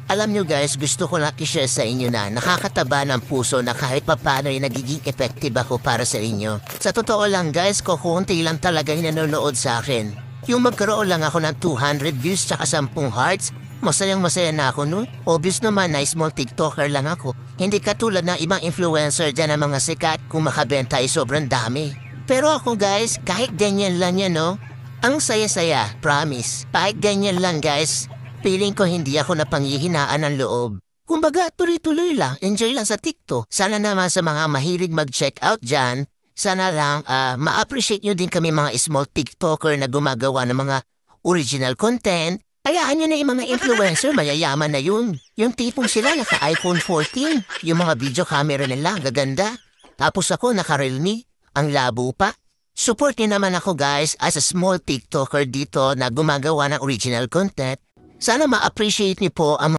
Alam nyo guys, gusto ko lang i-share sa inyo na nakakataba ng puso na kahit papano ay nagiging effective ako para sa inyo. Sa totoo lang guys, kukunti lang talaga yung nanonood sa akin. Yung magkaroon lang ako ng 200 views tsaka 10 hearts, masayang masaya na ako nun. Obvious naman na small TikToker lang ako. Hindi katulad ng ibang influencer dyan ng mga sikat kung makabenta ay sobrang dami. Pero ako guys, kahit ganyan lang yan no, ang saya-saya, promise. Kahit ganyan lang guys, feeling ko hindi ako napanghihinaan ng loob. Kumbaga, tuloy-tuloy lang, enjoy lang sa TikTok. Sana naman sa mga mahilig mag-check out dyan, sana lang ma-appreciate nyo din kami mga small TikToker na gumagawa ng mga original content. Hayaan nyo na yung mga influencer, mayayaman na yun. Yung tipong sila naka-iPhone 14, yung mga video camera nila, gaganda. Tapos ako naka-Realme, ang labo pa. Support niyo naman ako guys as a small TikToker dito na gumagawa ng original content. Sana ma-appreciate niyo po ang